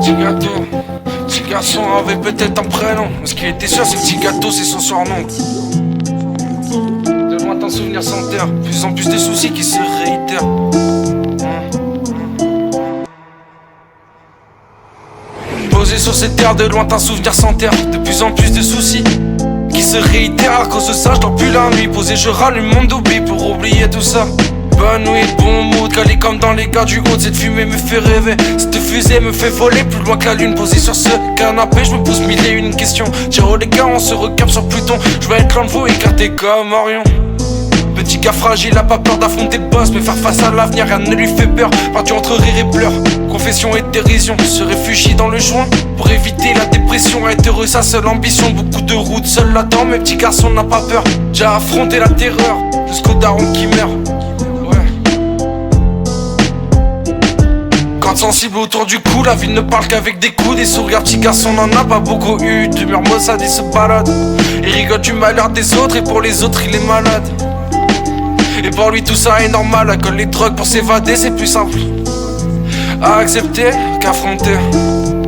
Petit gâteau, petit garçon avait peut-être un prénom. Mais ce qui était sûr, c'est que petit gâteau, c'est son surnom. De lointains souvenirs s'enterrent, plus en plus de soucis qui se réitèrent. Posé sur cette terre, de lointains souvenirs s'enterrent, de plus en plus de soucis qui se réitèrent. À cause de ça, je dors plus la nuit. Posé, je rallume mon oubli pour oublier tout ça. Bonne nuit, bon mood, calé comme dans les gars du haut. Cette fumée me fait rêver, cette fusée me fait voler plus loin que la lune. Posé sur ce canapé, je me pose mille et une questions. Tiens oh les gars, on se recapte sur Pluton. Je vais être loin de vous, écarté comme Orion. Petit gars fragile, a pas peur d'affronter le boss, mais faire face à l'avenir, rien ne lui fait peur. Parti entre rire et pleurs, confession et dérision. Se réfugie dans le joint pour éviter la dépression. Être heureux, sa seule ambition. Beaucoup de routes, seul là-dedans, mais petit garçon n'a pas peur. Déjà affronté la terreur, jusqu'au daron qui meurt. Quand sensible autour du cou, la vie ne parle qu'avec des coups. Des sourires, petit garçon n'en a pas beaucoup eu. D'humeur maussade, il se balade. Il rigole du malheur des autres, et pour les autres il est malade. Et pour lui tout ça est normal. Alcool, les drogues pour s'évader c'est plus simple à accepter qu'affronter,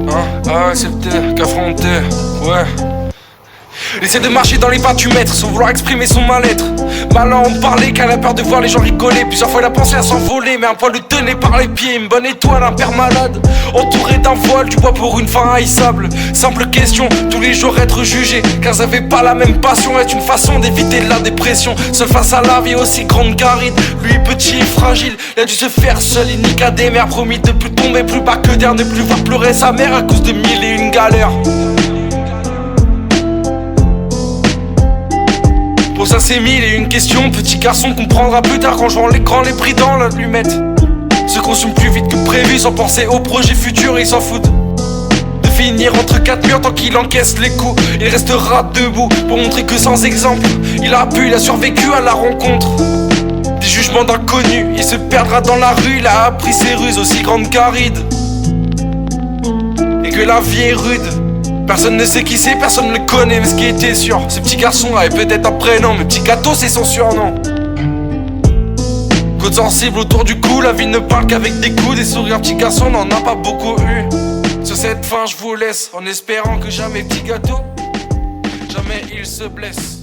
hein, à accepter qu'affronter, ouais. Il essaie de marcher dans les pas du maître sans vouloir exprimer son mal-être. Malin en parler car a peur de voir les gens rigoler. Plusieurs fois il a pensé à s'envoler, mais un poil le tenait par les pieds. Une bonne étoile, un père malade, entouré d'un voile, du bois pour une fin haïssable. Simple question, tous les jours être jugé, car ils avaient pas la même passion. Est une façon d'éviter la dépression. Seul face à la vie aussi grande qu'aride. Lui petit et fragile, il a dû se faire seul, il nique à des mères. Promis de plus tomber plus bas que d'air, ne plus voir pleurer sa mère à cause de mille et une galères. Pour ça c'est mille et une questions. Petit garçon comprendra plus tard quand je rends l'écran les prix dans l'allumette. Se consume plus vite que prévu sans penser au projet futur. Il s'en fout de finir entre quatre murs tant qu'il encaisse les coups. Il restera debout pour montrer que sans exemple il a survécu à la rencontre des jugements d'inconnus. Il se perdra dans la rue, il a appris ses ruses aussi grandes qu'arides. Et que la vie est rude. Personne ne sait qui c'est, personne ne le connaît, mais ce qui était sûr, ce petit garçon avait peut-être un prénom, mais petit gâteau c'est son surnom. Côte sensible autour du cou, la vie ne parle qu'avec des coups. Des sourires, petit garçon n'en a pas beaucoup eu. Sur cette fin je vous laisse, en espérant que jamais petit gâteau, jamais il se blesse.